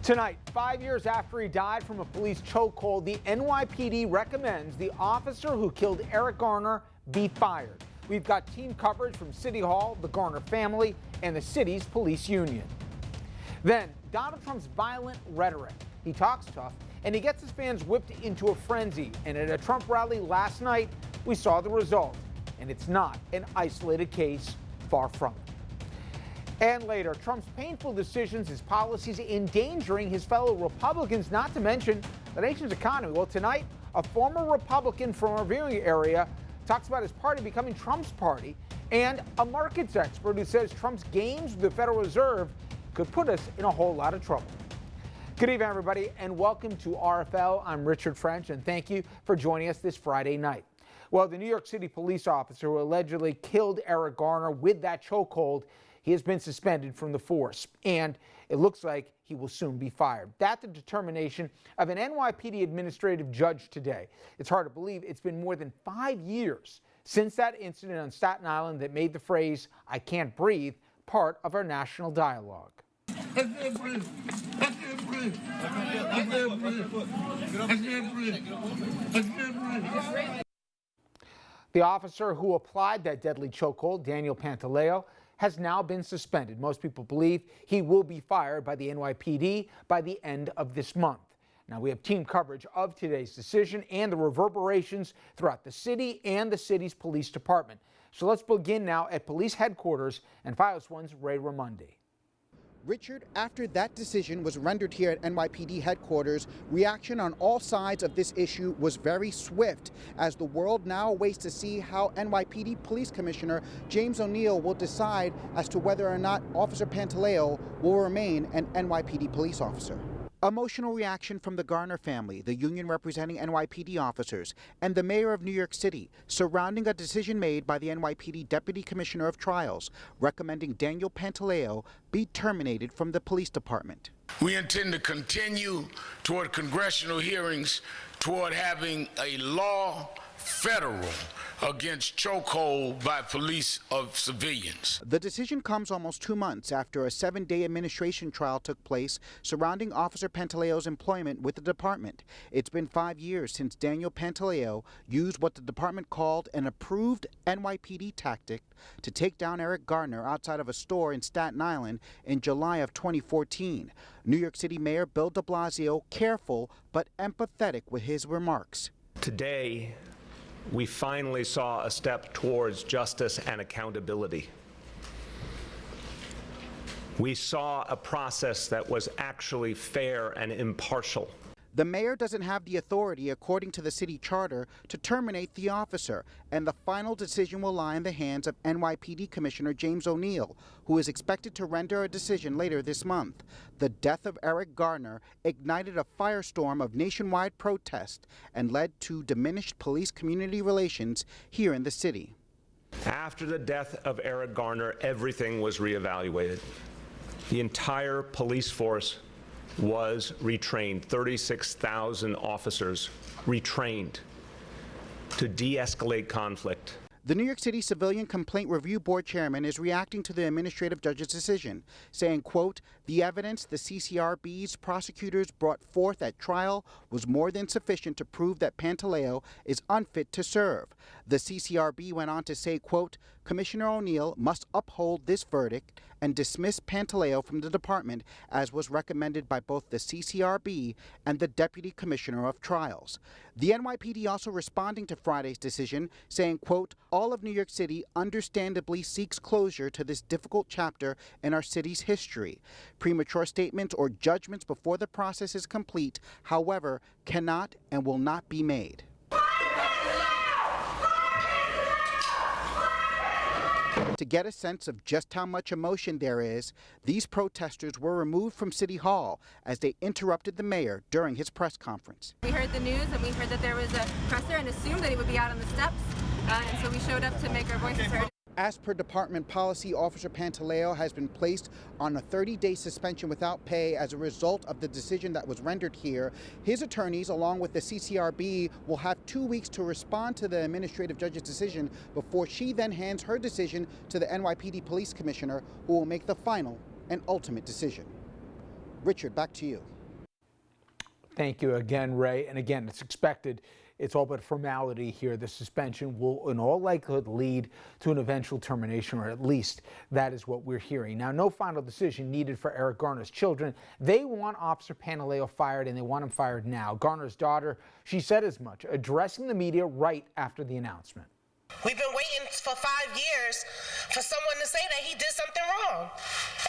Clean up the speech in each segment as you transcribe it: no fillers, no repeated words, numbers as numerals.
Tonight, 5 years after he died from a police chokehold, the NYPD recommends the officer who killed Eric Garner be fired. We've got team coverage from City Hall, the Garner family, and the city's police union. Then, Donald Trump's violent rhetoric. He talks tough, and he gets his fans whipped into a frenzy. And at a Trump rally last night, we saw the result. And it's not an isolated case, far from it. And later, Trump's painful decisions, his policies endangering his fellow Republicans, not to mention the nation's economy. Well, tonight, a former Republican from our viewing area talks about his party becoming Trump's party, and a markets expert who says Trump's games with the Federal Reserve could put us in a whole lot of trouble. Good evening, everybody, and welcome to RFL. I'm Richard French, and thank you for joining us this Friday night. Well, the New York City police officer who allegedly killed Eric Garner with that chokehold, he has been suspended from the force, and it looks like he will soon be fired. That's the determination of an NYPD administrative judge today. It's hard to believe it's been more than 5 years since that incident on Staten Island that made the phrase, "I can't breathe," part of our national dialogue. I can't breathe. I can't breathe. I can't breathe. I can't breathe. I can't breathe. The officer who applied that deadly chokehold, Daniel Pantaleo, has now been suspended. Most people believe he will be fired by the NYPD by the end of this month. Now, we have team coverage of today's decision and the reverberations throughout the city and the city's police department. So let's begin now at police headquarters and Fios One's Ray Ramundi. Richard, after that decision was rendered here at NYPD headquarters, reaction on all sides of this issue was very swift, as the world now waits to see how NYPD Police Commissioner James O'Neill will decide as to whether or not Officer Pantaleo will remain an NYPD police officer. Emotional reaction from the Garner family, the union representing NYPD officers, and the mayor of New York City surrounding a decision made by the NYPD Deputy Commissioner of Trials recommending Daniel Pantaleo be terminated from the police department. We intend to continue toward congressional hearings toward having a law federal against chokehold by police of civilians. The decision comes almost 2 months after a 7-day administration trial took place surrounding Officer Pantaleo's employment with the department. It's been 5 years since Daniel Pantaleo used what the department called an approved NYPD tactic to take down Eric Garner outside of a store in Staten Island in July of 2014. New York City Mayor Bill de Blasio careful but empathetic with his remarks. Today, we finally saw a step towards justice and accountability. We saw a process that was actually fair and impartial. The mayor doesn't have the authority, according to the city charter, to terminate the officer, and the final decision will lie in the hands of NYPD Commissioner James O'Neill, who is expected to render a decision later this month. The death of Eric Garner ignited a firestorm of nationwide protest and led to diminished police-community relations here in the city. After the death of Eric Garner, everything was reevaluated. The entire police force was retrained, 36,000 officers retrained to de-escalate conflict. The New York City Civilian Complaint Review Board chairman is reacting to the administrative judge's decision, saying, quote, "The evidence the CCRB's prosecutors brought forth at trial was more than sufficient to prove that Pantaleo is unfit to serve." The CCRB went on to say, quote, "Commissioner O'Neill must uphold this verdict and dismiss Pantaleo from the department as was recommended by both the CCRB and the Deputy Commissioner of Trials." The NYPD also responding to Friday's decision, saying, quote, "All of New York City understandably seeks closure to this difficult chapter in our city's history. Premature statements or judgments before the process is complete, however, cannot and will not be made." To get a sense of just how much emotion there is, these protesters were removed from City Hall as they interrupted the mayor during his press conference. We heard the news and we heard that there was a presser and assumed that he would be out on the steps, and so we showed up to make our voices heard. As per department policy, Officer Pantaleo has been placed on a 30-day suspension without pay as a result of the decision that was rendered here. His attorneys, along with the CCRB, will have 2 weeks to respond to the administrative judge's decision before she then hands her decision to the NYPD Police Commissioner, who will make the final and ultimate decision. Richard, back to you. Thank you again, Ray. And again, it's expected. It's all but formality here. The suspension will in all likelihood lead to an eventual termination, or at least that is what we're hearing. Now, no final decision needed for Eric Garner's children. They want Officer Pantaleo fired, and they want him fired now. Garner's daughter, she said as much, addressing the media right after the announcement. We've been waiting for 5 years for someone to say that he did something wrong.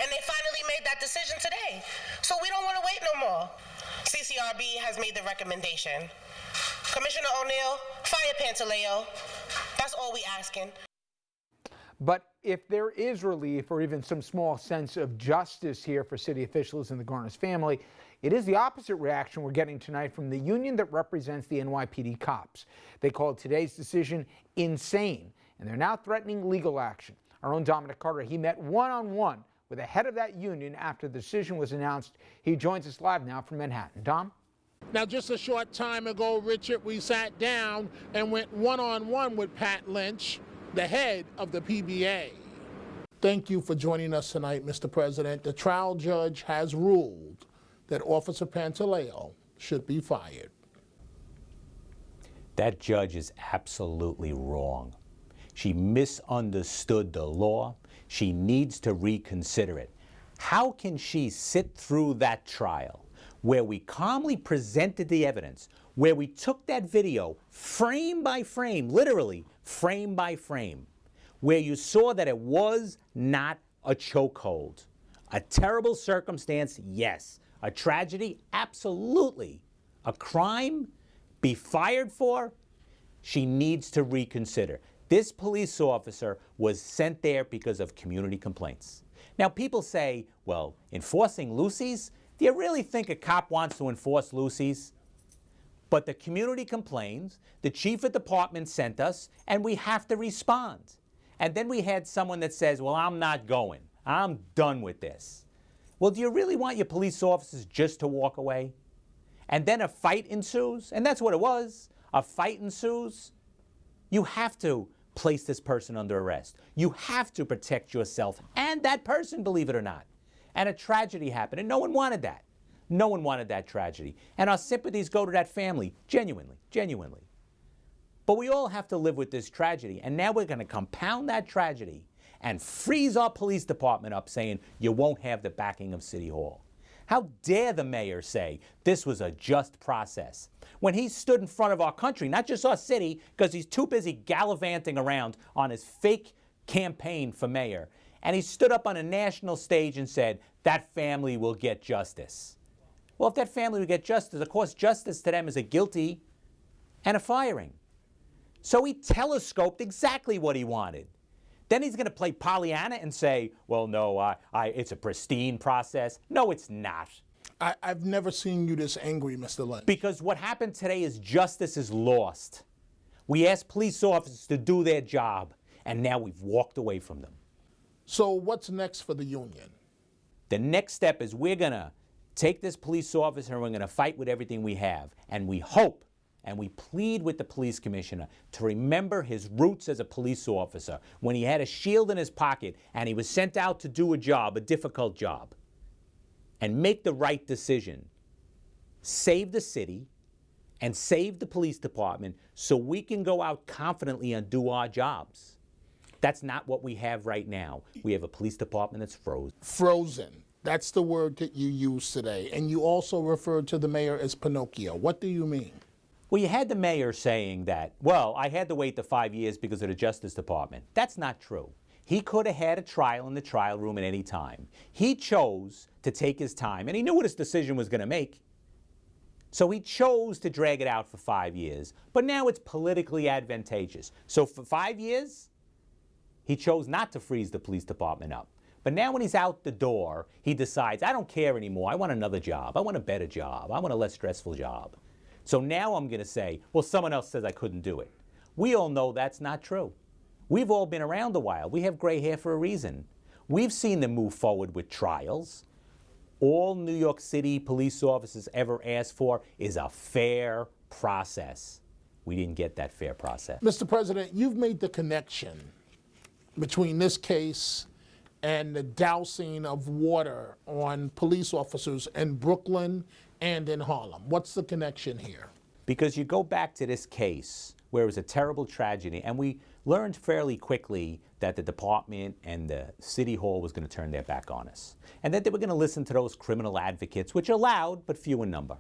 And they finally made that decision today. So we don't want to wait no more. CCRB has made the recommendation. Commissioner O'Neill, fire Pantaleo. That's all we asking. But if there is relief or even some small sense of justice here for city officials and the Garner's family, it is the opposite reaction we're getting tonight from the union that represents the NYPD cops. They called today's decision insane, and they're now threatening legal action. Our own Dominic Carter, he met one-on-one with the head of that union after the decision was announced. He joins us live now from Manhattan. Dom? Now, just a short time ago, Richard, we sat down and went one-on-one with Pat Lynch, the head of the PBA. Thank you for joining us tonight, Mr. President. The trial judge has ruled that Officer Pantaleo should be fired. That judge is absolutely wrong. She misunderstood the law. She needs to reconsider it. How can she sit through that trial where we calmly presented the evidence, where we took that video frame by frame, literally frame by frame, where you saw that it was not a chokehold? A terrible circumstance, yes. A tragedy, absolutely. A crime, be fired for? She needs to reconsider. This police officer was sent there because of community complaints. Now, people say, well, enforcing loosies? Do you really think a cop wants to enforce loosies? But the community complains, the chief of department sent us, and we have to respond. And then we had someone that says, well, I'm not going. I'm done with this. Well, do you really want your police officers just to walk away? And then a fight ensues, and that's what it was. A fight ensues. You have to place this person under arrest. You have to protect yourself and that person, believe it or not. And a tragedy happened, and no one wanted that. No one wanted that tragedy. And our sympathies go to that family, genuinely, genuinely. But we all have to live with this tragedy, and now we're going to compound that tragedy and freeze our police department up saying you won't have the backing of City Hall. How dare the mayor say this was a just process when he stood in front of our country, not just our city, because he's too busy gallivanting around on his fake campaign for mayor. And he stood up on a national stage and said, that family will get justice. Well, if that family will get justice, of course, justice to them is a guilty and a firing. So he telescoped exactly what he wanted. Then he's going to play Pollyanna and say, well, no, it's a pristine process. No, it's not. I've never seen you this angry, Mr. Lynch. Because what happened today is justice is lost. We asked police officers to do their job, and now we've walked away from them. So what's next for the union? The next step is we're going to take this police officer and we're going to fight with everything we have. And we hope and we plead with the police commissioner to remember his roots as a police officer when he had a shield in his pocket and he was sent out to do a job, a difficult job, and make the right decision. Save the city and save the police department so we can go out confidently and do our jobs. That's not what we have right now. We have a police department that's frozen. Frozen. That's the word that you used today. And you also referred to the mayor as Pinocchio. What do you mean? Well, you had the mayor saying that, well, I had to wait the 5 years because of the Justice Department. That's not true. He could have had a trial in the trial room at any time. He chose to take his time, and he knew what his decision was going to make. So he chose to drag it out for 5 years, but now it's politically advantageous. So for 5 years, he chose not to freeze the police department up. But now when he's out the door, he decides, I don't care anymore. I want another job. I want a better job. I want a less stressful job. So now I'm going to say, well, someone else says I couldn't do it. We all know that's not true. We've all been around a while. We have gray hair for a reason. We've seen them move forward with trials. All New York City police officers ever asked for is a fair process. We didn't get that fair process. Mr. President, you've made the connection between this case and the dousing of water on police officers in Brooklyn and in Harlem. What's the connection here? Because you go back to this case where it was a terrible tragedy, and we learned fairly quickly that the department and the city hall was going to turn their back on us, and that they were going to listen to those criminal advocates, which are loud but few in number.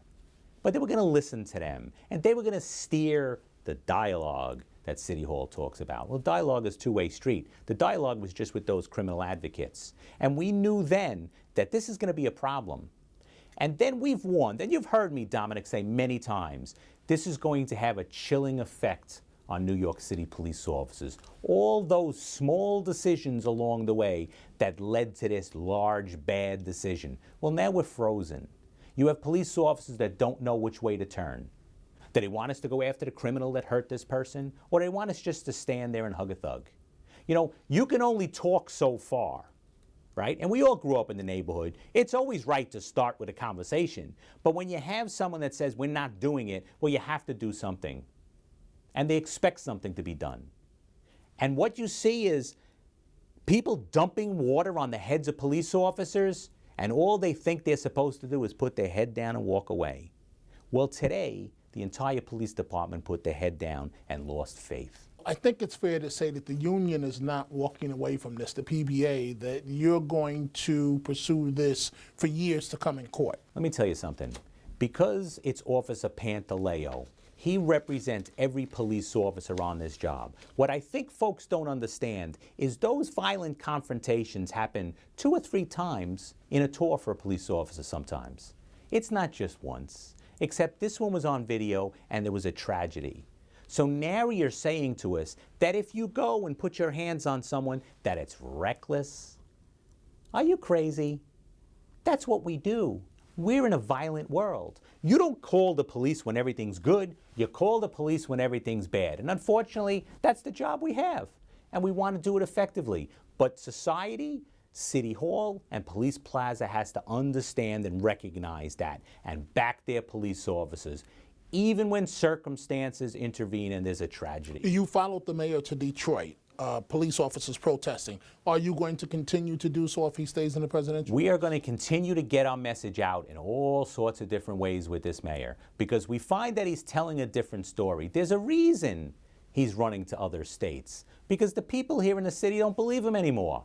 But they were going to listen to them, and they were going to steer the dialogue that City Hall talks about. Well, dialogue is a two-way street. The dialogue was just with those criminal advocates. And we knew then that this is going to be a problem. And then we've warned, and you've heard me, Dominic, say many times, this is going to have a chilling effect on New York City police officers. All those small decisions along the way that led to this large, bad decision. Well, now we're frozen. You have police officers that don't know which way to turn. Do they want us to go after the criminal that hurt this person? Or do they want us just to stand there and hug a thug? You know, you can only talk so far, right? And we all grew up in the neighborhood. It's always right to start with a conversation. But when you have someone that says, we're not doing it, well, you have to do something. And they expect something to be done. And what you see is people dumping water on the heads of police officers, and all they think they're supposed to do is put their head down and walk away. Well, today, the entire police department put their head down and lost faith. I think it's fair to say that the union is not walking away from this, the PBA, that you're going to pursue this for years to come in court. Let me tell you something. Because it's Officer Pantaleo, he represents every police officer on this job. What I think folks don't understand is those violent confrontations happen 2 or 3 times in a tour for a police officer sometimes. It's not just once. Except this one was on video and there was a tragedy. So now you're saying to us that if you go and put your hands on someone, that it's reckless? Are you crazy? That's what we do. We're in a violent world. You don't call the police when everything's good. You call the police when everything's bad. And unfortunately, that's the job we have. And we want to do it effectively. But society, City Hall and Police Plaza has to understand and recognize that and back their police officers, even when circumstances intervene and there's a tragedy. You followed the mayor to Detroit, police officers protesting. Are you going to continue to do so if he stays in the presidency? We are going to continue to get our message out in all sorts of different ways with this mayor because we find that he's telling a different story. There's a reason he's running to other states because the people here in the city don't believe him anymore.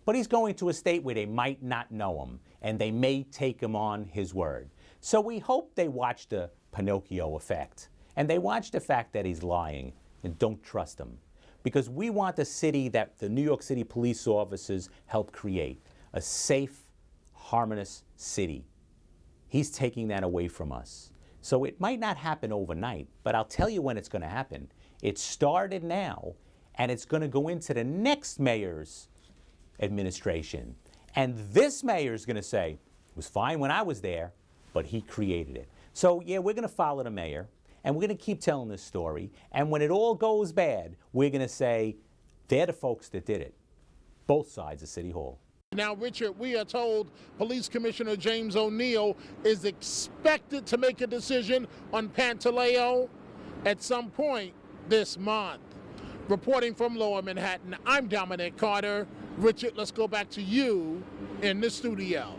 But he's going to a state where they might not know him, and they may take him on his word. So we hope they watch the Pinocchio effect, and they watch the fact that he's lying, and don't trust him. Because we want the city that the New York City police officers helped create, a safe, harmonious city. He's taking that away from us. So it might not happen overnight, but I'll tell you when it's going to happen. It started now, and it's going to go into the next mayor's administration. And this mayor is going to say, it was fine when I was there, but he created it. So yeah, we're going to follow the mayor, and we're going to keep telling this story. And when it all goes bad, we're going to say, they're the folks that did it. Both sides of City Hall. Now, Richard, we are told Police Commissioner James O'Neill is expected to make a decision on Pantaleo at some point this month. Reporting from Lower Manhattan, I'm Dominic Carter. Richard, let's go back to you in the studio.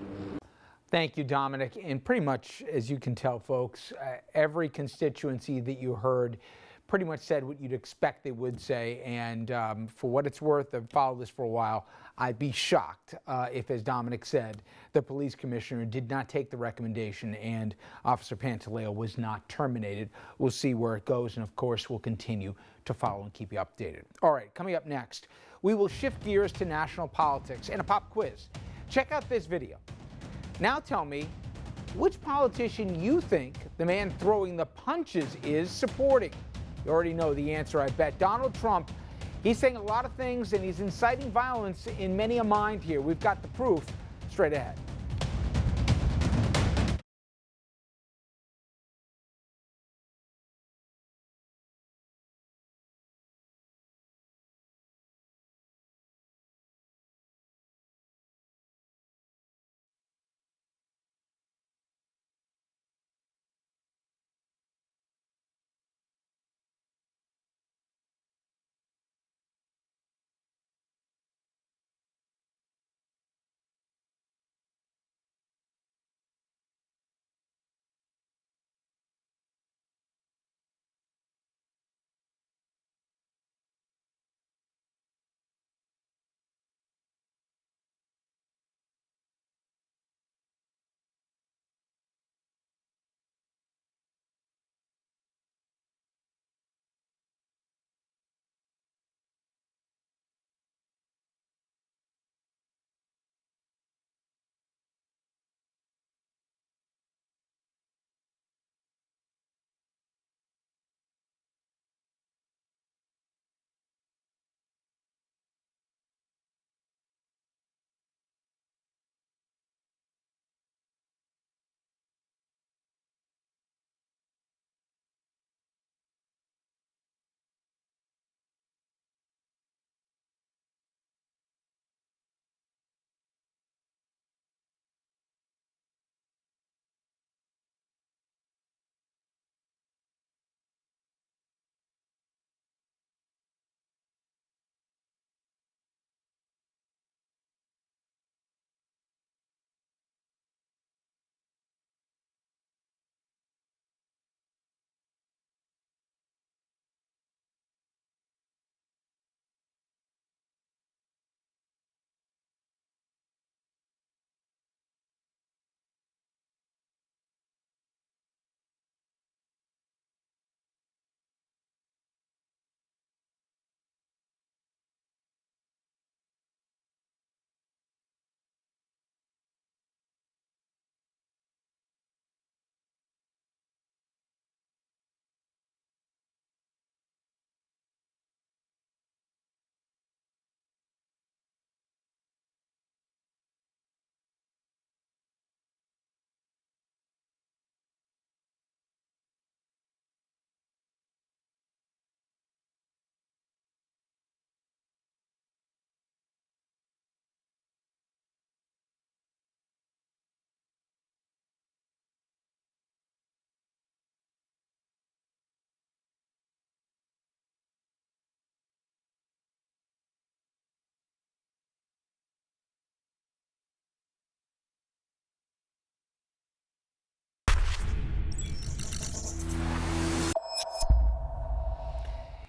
Thank you, Dominic. And pretty much, as you can tell, folks, every constituency that you heard pretty much said what you'd expect they would say. And for what it's worth, I've followed this for a while. I'd be shocked if, as Dominic said, the police commissioner did not take the recommendation and Officer Pantaleo was not terminated. We'll see where it goes. And of course, we'll continue to follow and keep you updated. All right, coming up next, we will shift gears to national politics and a pop quiz. Check out this video. Now tell me which politician you think the man throwing the punches is supporting. You already know the answer, I bet. Donald Trump. He's saying a lot of things and he's inciting violence in many a mind here. We've got the proof straight ahead.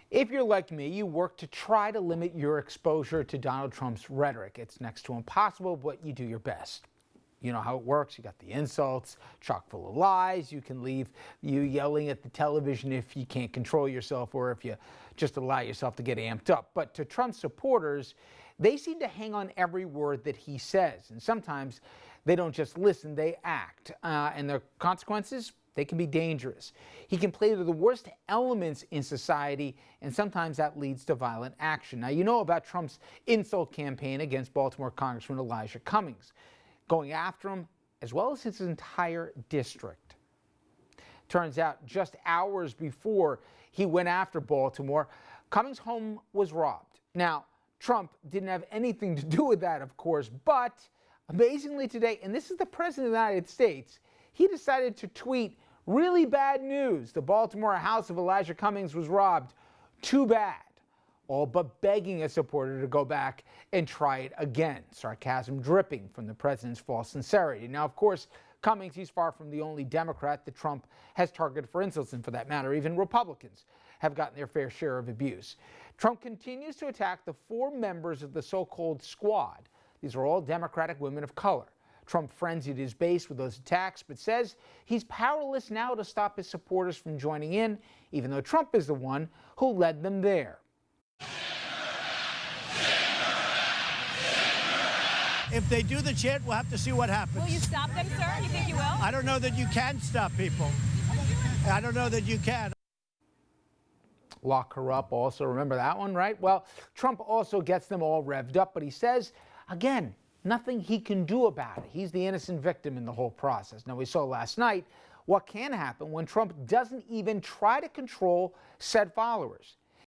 If you're like me, you work to try to limit your exposure to Donald Trump's rhetoric. It's next to impossible, but you do your best. You know how it works. You got the insults, chock full of lies. You can leave you yelling at the television if you can't control yourself or if you just allow yourself to get amped up. But to Trump's supporters, they seem to hang on every word that he says. And sometimes they don't just listen, they act. And the consequences, they can be dangerous. He can play to the worst elements in society, and sometimes that leads to violent action. Now, you know about Trump's insult campaign against Baltimore Congressman Elijah Cummings, going after him as well as his entire district. Turns out just hours before he went after Baltimore, Cummings' home was robbed. Now, Trump didn't have anything to do with that, of course, but amazingly today, and this is the President of the United States, he decided to tweet really bad news. The Baltimore house of Elijah Cummings was robbed. Too bad. All but begging a supporter to go back and try it again. Sarcasm dripping from the president's false sincerity. Now, of course, Cummings, he's far from the only Democrat that Trump has targeted for insults, and for that matter, even Republicans have gotten their fair share of abuse. Trump continues to attack the 4 members of the so-called squad. These are all Democratic women of color. Trump frenzied his base with those attacks, but says he's powerless now to stop his supporters from joining in, even though Trump is the one who led them there. If they do the chant, we'll have to see what happens. Will you stop them, sir? You think you will? I don't know that you can stop people. I don't know that you can. Lock her up also. Remember that one, right? Well, Trump also gets them all revved up, but he says, again, nothing he can do about it. He's the innocent victim in the whole process. Now, we saw last night what can happen when Trump doesn't even try to control said followers.